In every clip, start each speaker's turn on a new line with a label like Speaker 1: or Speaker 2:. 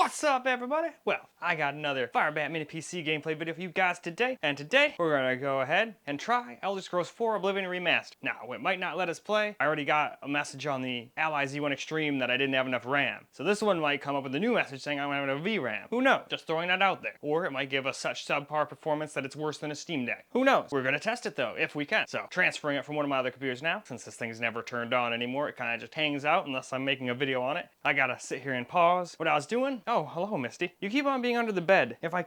Speaker 1: What's up, everybody? Well, I got another FIREBAT mini PC gameplay video for you guys today, and today we're gonna go ahead and try Elder Scrolls 4 Oblivion Remastered. Now, it might not let us play. I already got a message on the Ally Z1 Extreme that I didn't have enough RAM. So this one might come up with a new message saying I'm having a VRAM. Who knows? Just throwing that out there. Or it might give us such subpar performance that it's worse than a Steam Deck. Who knows? We're gonna test it though, if we can. So, transferring it from one of my other computers now, since this thing's never turned on anymore, it kind of just hangs out unless I'm making a video on it. I gotta sit here and pause what I was doing. Oh, hello, Misty. You keep on being under the bed. If I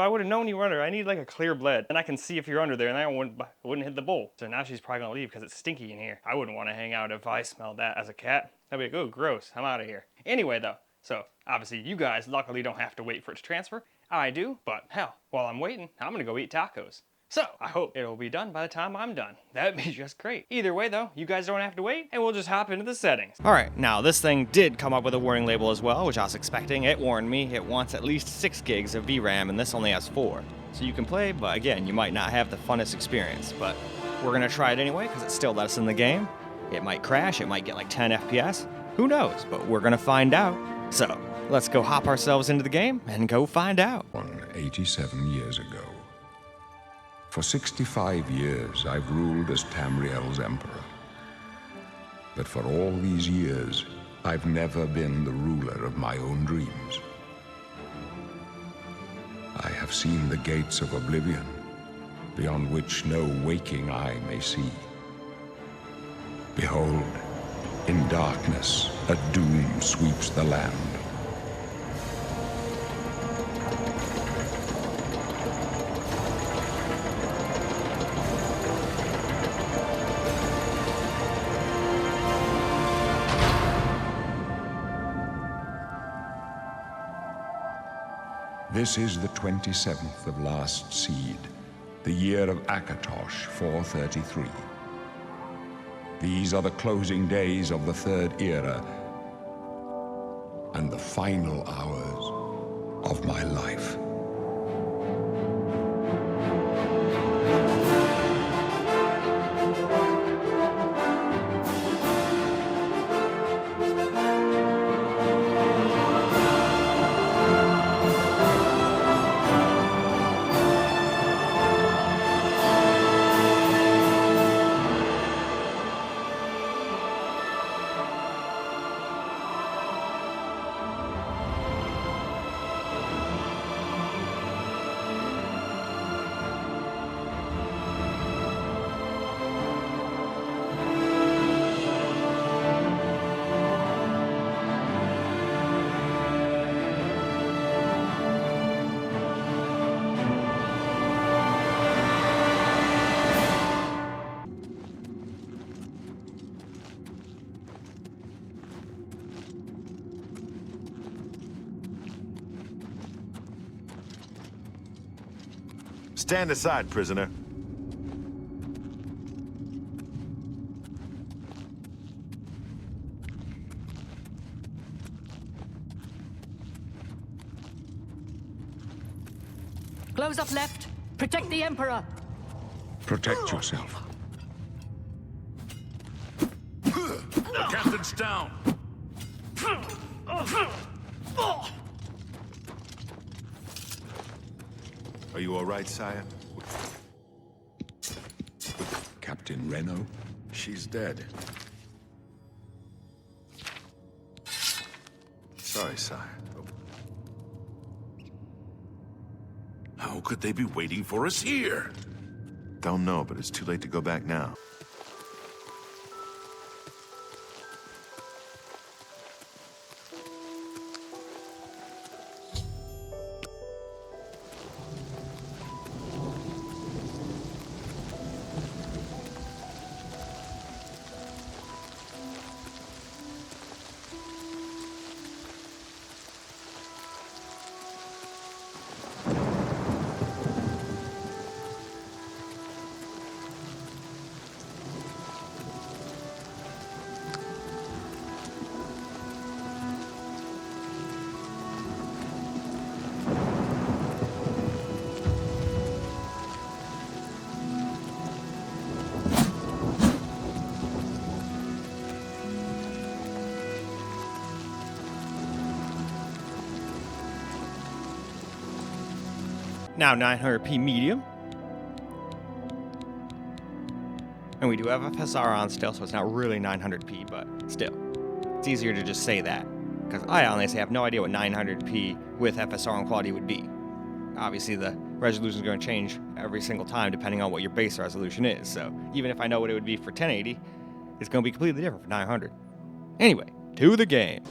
Speaker 1: would have known you were under, I need like a clear bed, and I can see if you're under there, and I wouldn't hit the bowl. So now she's probably gonna leave because it's stinky in here. I wouldn't want to hang out if I smelled that as a cat. That'd be like, oh, gross. I'm out of here. Anyway, though, so obviously you guys luckily don't have to wait for it to transfer. I do, but hell, while I'm waiting, I'm gonna go eat tacos. So, I hope it'll be done by the time I'm done. That'd be just great. Either way though, you guys don't have to wait, and we'll just hop into the settings. Alright, now this thing did come up with a warning label as well, which I was expecting. It warned me it wants at least 6 gigs of VRAM, and this only has 4. So you can play, but again, you might not have the funnest experience. But we're gonna try it anyway, because it still lets us in the game. It might crash, it might get like 10 FPS. Who knows, but we're gonna find out. So, let's go hop ourselves into the game, and go find out.
Speaker 2: 87 years ago. For 65 years, I've ruled as Tamriel's emperor. But for all these years, I've never been the ruler of my own dreams. I have seen the gates of Oblivion, beyond which no waking eye may see. Behold, in darkness, a doom sweeps the land. This is the 27th of last seed, the year of Akatosh 433. These are the closing days of the Third Era and the final hours of my life.
Speaker 3: Stand aside, prisoner.
Speaker 4: Close up left. Protect the Emperor.
Speaker 2: Protect yourself.
Speaker 3: The captain's down. Are you all right, sire?
Speaker 2: Captain Reno?
Speaker 3: She's dead. Sorry, sire. How could they be waiting for us here? Don't know, but it's too late to go back now.
Speaker 1: Now 900p medium. And we do have FSR on still, so it's not really 900p, but still. It's easier to just say that, because I honestly have no idea what 900p with FSR on quality would be. Obviously, the resolution is going to change every single time depending on what your base resolution is, so even if I know what it would be for 1080, it's going to be completely different for 900. Anyway, to the game.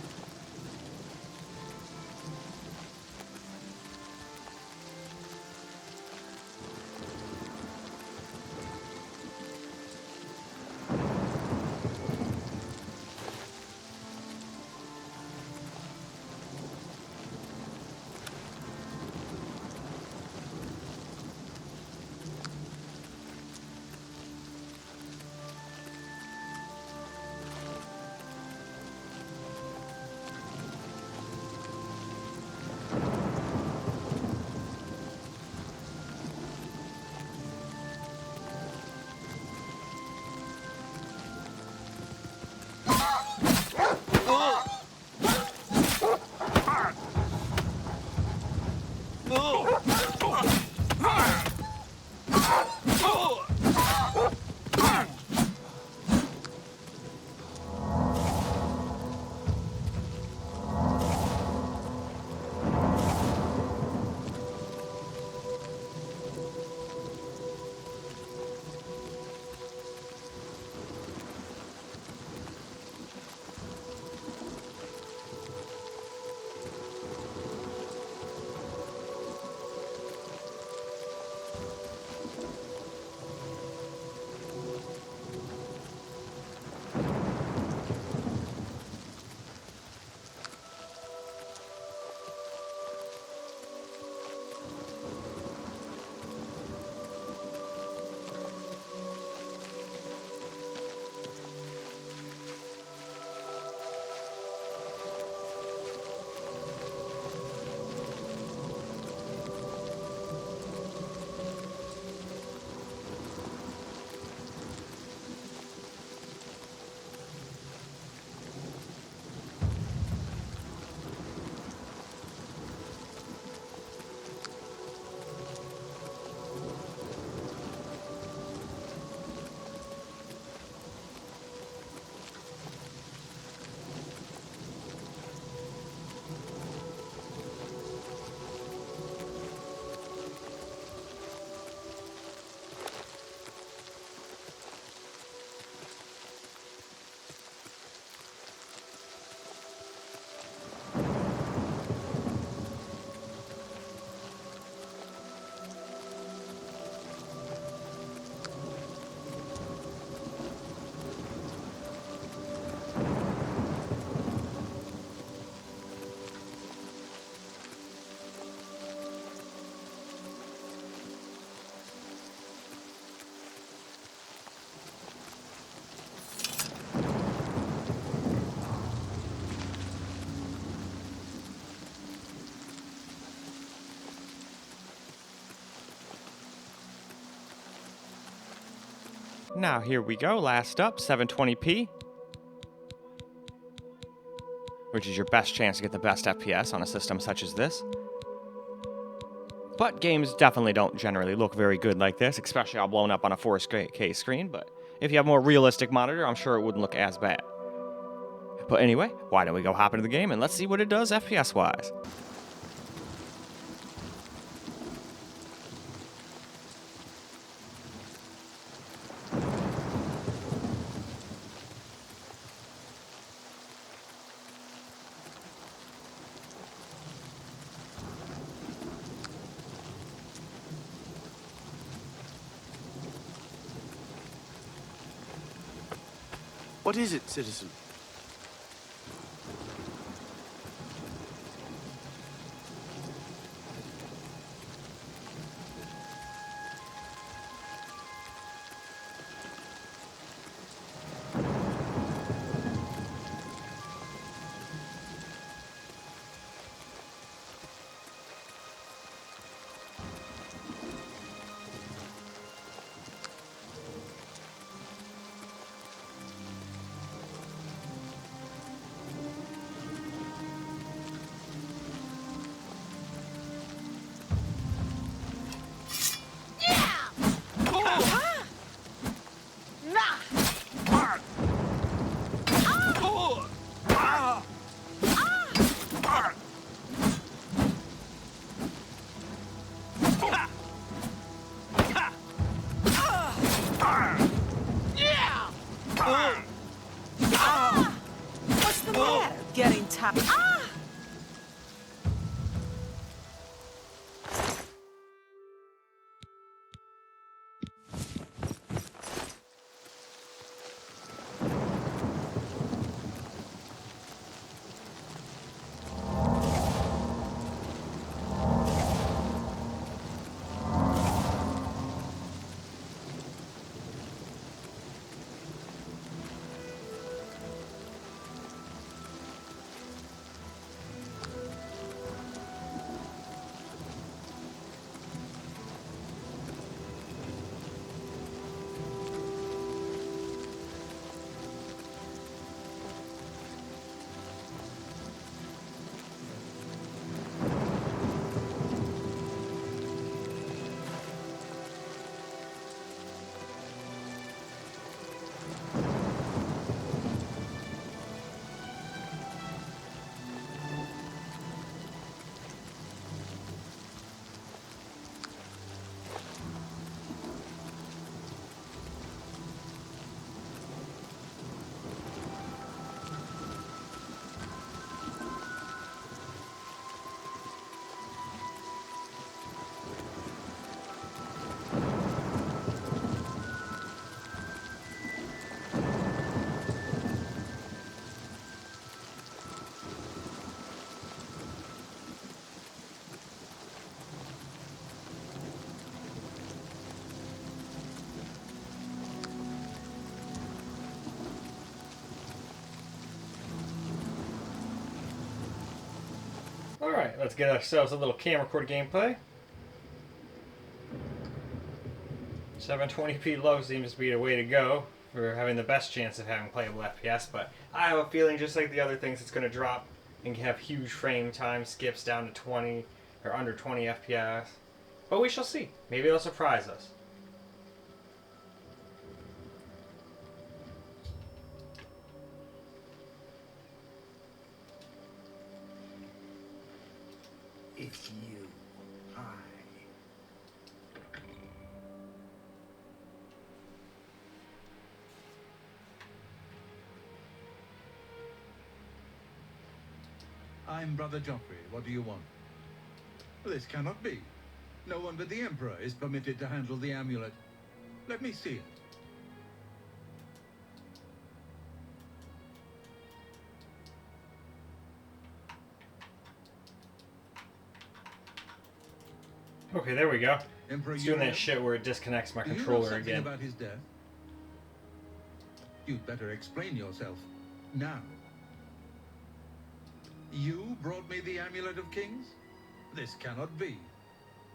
Speaker 1: Now here we go, last up, 720p. Which is your best chance to get the best FPS on a system such as this. But games definitely don't generally look very good like this, especially all blown up on a 4K screen, but if you have a more realistic monitor, I'm sure it wouldn't look as bad. But anyway, why don't we go hop into the game and let's see what it does FPS-wise.
Speaker 5: What is it, citizen?
Speaker 1: Alright, let's get ourselves a little camcorder gameplay. 720p low seems to be the way to go for having the best chance of having playable FPS, but I have a feeling just like the other things it's going to drop and have huge frame time skips down to 20 or under 20 FPS. But we shall see. Maybe it'll surprise us.
Speaker 6: It's you. Hi.
Speaker 7: I'm Brother Joffrey. What do you want? This cannot be. No one but the Emperor is permitted to handle the amulet. Let me see it.
Speaker 1: Okay, there we go.
Speaker 7: Emperor
Speaker 1: It's doing that
Speaker 7: Uriel,
Speaker 1: shit where it disconnects my
Speaker 7: do you know
Speaker 1: controller
Speaker 7: something
Speaker 1: again.
Speaker 7: about his death? You'd better explain yourself. Now. You brought me the Amulet of Kings? This cannot be.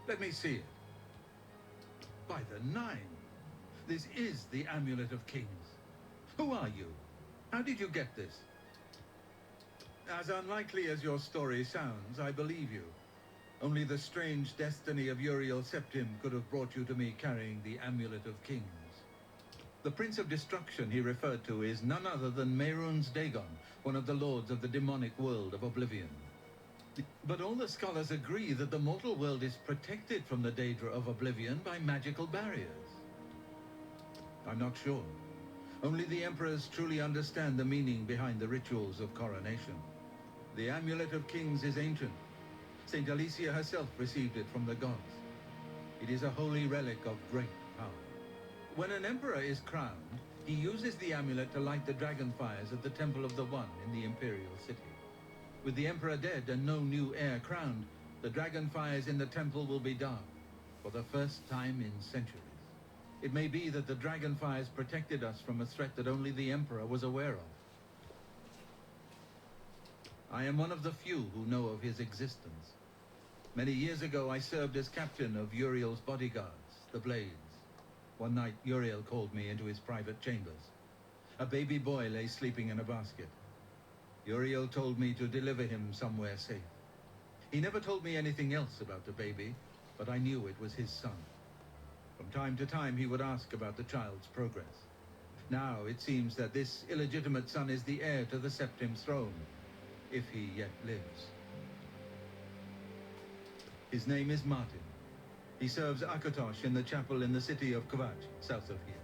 Speaker 7: Let me see it. By the Nine. This is the Amulet of Kings. Who are you? How did you get this? As unlikely as your story sounds, I believe you. Only the strange destiny of Uriel Septim could have brought you to me carrying the Amulet of Kings. The Prince of Destruction he referred to is none other than Mehrunes Dagon, one of the lords of the demonic world of Oblivion. But all the scholars agree that the mortal world is protected from the Daedra of Oblivion by magical barriers. I'm not sure. Only the emperors truly understand the meaning behind the rituals of coronation. The Amulet of Kings is ancient. Saint Alicia herself received it from the gods. It is a holy relic of great power. When an emperor is crowned, he uses the amulet to light the dragon fires at the Temple of the One in the Imperial City. With the emperor dead and no new heir crowned, the dragon fires in the temple will be dark, for the first time in centuries. It may be that the dragon fires protected us from a threat that only the emperor was aware of. I am one of the few who know of his existence. Many years ago, I served as captain of Uriel's bodyguards, the Blades. One night, Uriel called me into his private chambers. A baby boy lay sleeping in a basket. Uriel told me to deliver him somewhere safe. He never told me anything else about the baby, but I knew it was his son. From time to time, he would ask about the child's progress. Now, it seems that this illegitimate son is the heir to the Septim throne, if he yet lives. His name is Martin. He serves Akatosh in the chapel in the city of Kvatch, south of here.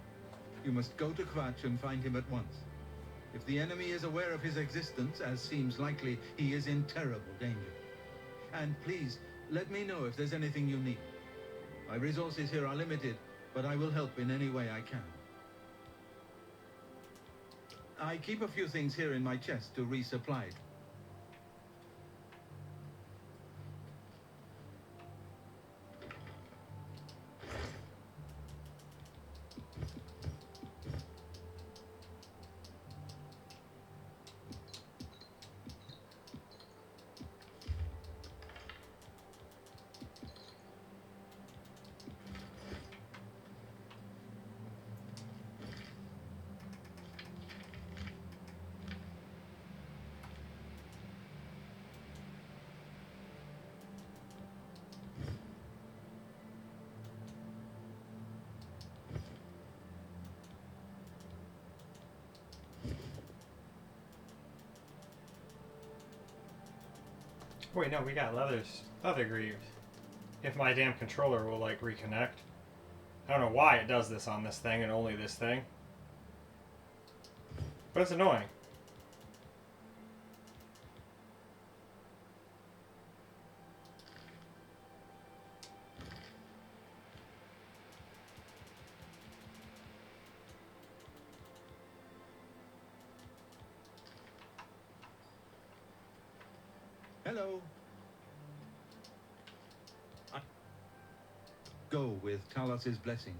Speaker 7: You must go to Kvatch and find him at once. If the enemy is aware of his existence, as seems likely, he is in terrible danger. And please, let me know if there's anything you need. My resources here are limited, but I will help in any way I can. I keep a few things here in my chest to resupply.
Speaker 1: Wait, no, we got leather greaves. If my damn controller will, like, reconnect. I don't know why it does this on this thing and only this thing. But it's annoying.
Speaker 7: Hello. Go with Talos's blessings.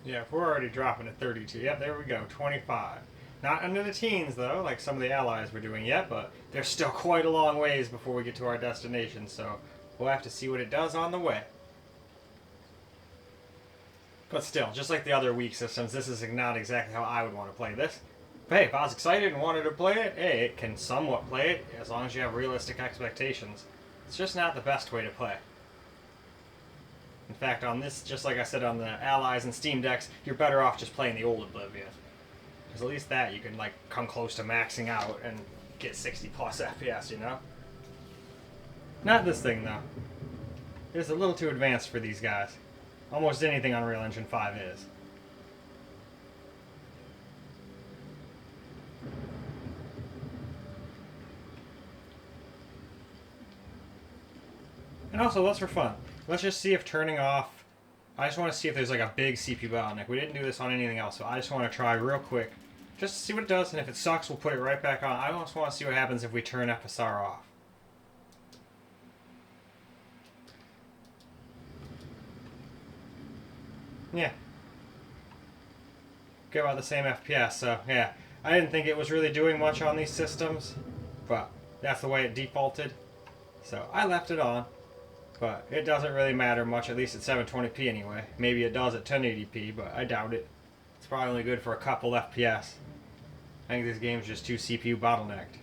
Speaker 1: Yeah, we're already dropping to 32. Yep, there we go, 25. Not under the teens, though, like some of the allies were doing yet, but there's still quite a long ways before we get to our destination, so we'll have to see what it does on the way. But still, just like the other weak systems, this is not exactly how I would want to play this. But hey, if I was excited and wanted to play it, hey, it can somewhat play it, as long as you have realistic expectations. It's just not the best way to play. In fact, on this, just like I said on the Allies and Steam decks, you're better off just playing the old Oblivion. Because at least that, you can like come close to maxing out and get 60 plus FPS, you know? Not this thing, though. It's a little too advanced for these guys. Almost anything Unreal Engine 5 is. And also, let's for fun. Let's just see if turning off... I just want to see if there's like a big CPU bottleneck. We didn't do this on anything else, so I just want to try real quick. Just to see what it does, and if it sucks, we'll put it right back on. I just want to see what happens if we turn FSR off. Yeah. Get about the same FPS, so yeah. I didn't think it was really doing much on these systems, but that's the way it defaulted. So I left it on, but it doesn't really matter much, at least at 720p anyway. Maybe it does at 1080p, but I doubt it. It's probably only good for a couple FPS. I think this game's just too CPU bottlenecked.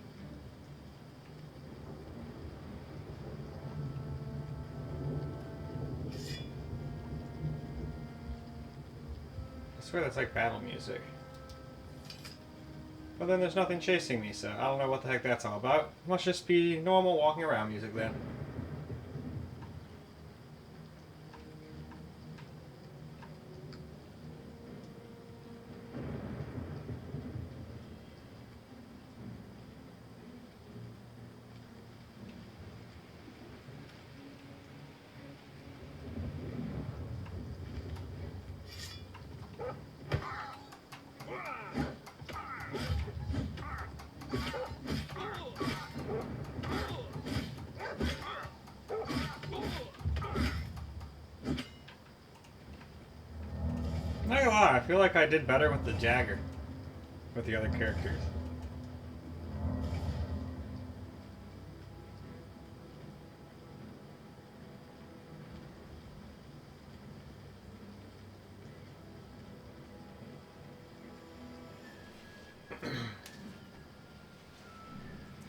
Speaker 1: I swear that's like battle music. But then there's nothing chasing me, so I don't know what the heck that's all about. Must just be normal walking around music then. Not gonna lie, I feel like I did better with the Jagger, with the other characters.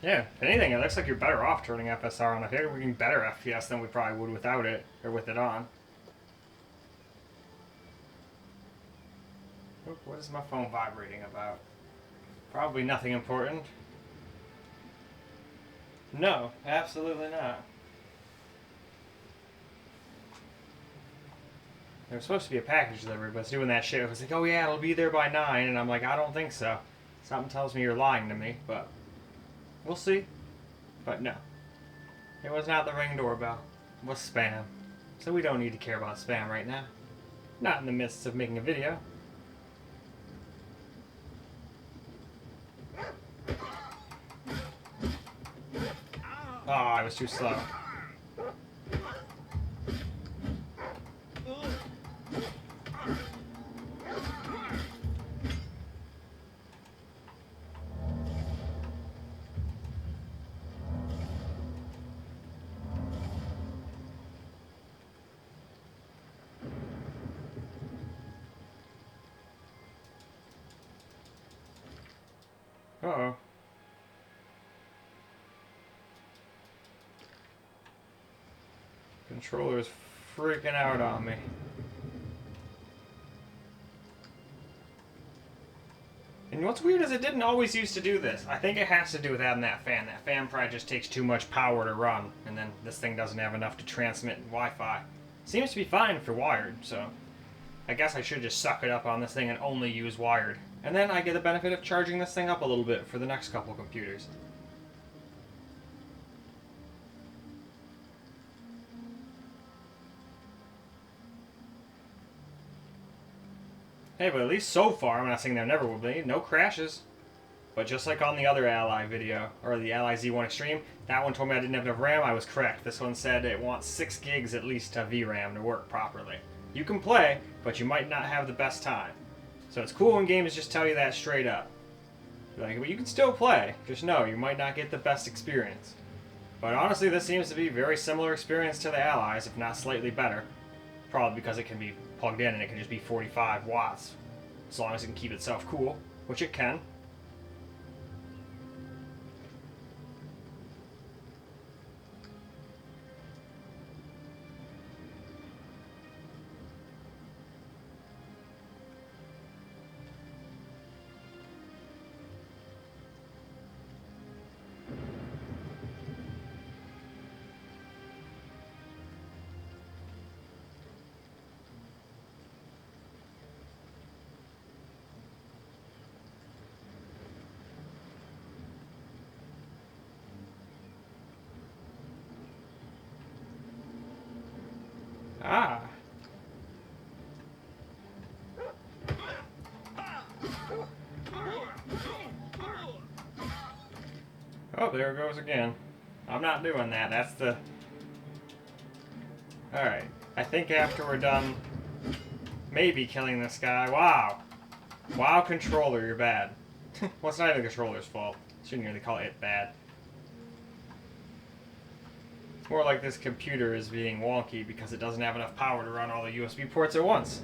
Speaker 1: Yeah, if anything, it looks like you're better off turning FSR on. I feel like we're getting better FPS than we probably would without it, or with it on. What is my phone vibrating about? Probably nothing important. No, absolutely not. There was supposed to be a package delivery, but it's doing that shit. It was like, oh yeah, it'll be there by 9, and I'm like, I don't think so. Something tells me you're lying to me, but we'll see. But no. It was not the Ring doorbell. It was spam. So we don't need to care about spam right now. Not in the midst of making a video. Oh, I was too slow. Uh-oh. Controller's freaking out on me. And what's weird is it didn't always used to do this. I think it has to do with having that fan. That fan probably just takes too much power to run, and then this thing doesn't have enough to transmit Wi-Fi. Seems to be fine if you're wired, so I guess I should just suck it up on this thing and only use wired. And then I get the benefit of charging this thing up a little bit for the next couple computers. Hey, but at least so far, I'm not saying there never will be, no crashes. But just like on the other Ally video, or the Ally Z1 Extreme, that one told me I didn't have enough RAM, I was correct. This one said it wants 6 gigs at least of VRAM to work properly. You can play, but you might not have the best time. So it's cool when games just tell you that straight up. Like, well, you can still play, just know you might not get the best experience. But honestly, this seems to be a very similar experience to the Allies, if not slightly better. Probably because it can be plugged in and it can just be 45 watts. As long as it can keep itself cool, which it can. Ah. Oh, there it goes again. I'm not doing that. That's the... Alright. I think after we're done maybe killing this guy... Wow. Wow, controller, you're bad. Well, it's not even the controller's fault. Shouldn't really call it bad. It's more like this computer is being wonky because it doesn't have enough power to run all the USB ports at once.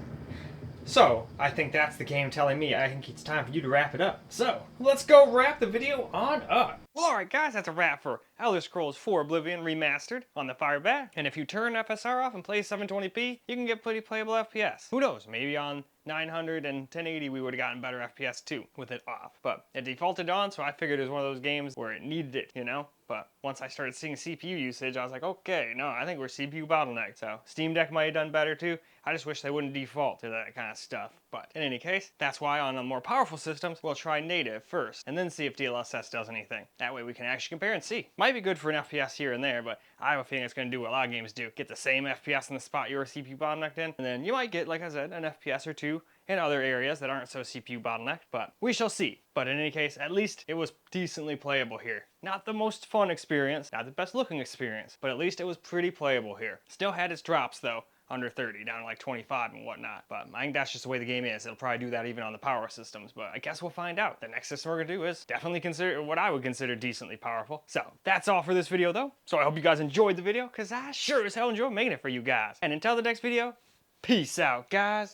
Speaker 1: So, I think that's the game telling me I think it's time for you to wrap it up. So, let's go wrap the video on up. Well, alright guys, that's a wrap for Elder Scrolls 4 Oblivion Remastered on the FIREBAT. And if you turn FSR off and play 720p, you can get pretty playable FPS. Who knows, maybe on 900 and 1080 we would have gotten better FPS too with it off. But it defaulted on, so I figured it was one of those games where it needed it, you know? But once I started seeing CPU usage, I was like, okay, no, I think we're CPU bottlenecked. So Steam Deck might have done better too. I just wish they wouldn't default to that kind of stuff. But in any case, that's why on the more powerful systems, we'll try native first, and then see if DLSS does anything. That way we can actually compare and see. Might be good for an FPS here and there, but I have a feeling it's going to do what a lot of games do. Get the same FPS in the spot you're CPU bottlenecked in, and then you might get, like I said, an FPS or two in other areas that aren't so CPU bottlenecked, but we shall see. But in any case, at least it was decently playable here. Not the most fun experience, not the best looking experience, but at least it was pretty playable here. Still had its drops though, under 30, down to like 25 and whatnot. But I think that's just the way the game is. It'll probably do that even on the power systems, but I guess we'll find out. The next system we're gonna do is definitely consider what I would consider decently powerful. So that's all for this video though. So I hope you guys enjoyed the video, because I sure as hell enjoyed making it for you guys. And until the next video, peace out guys.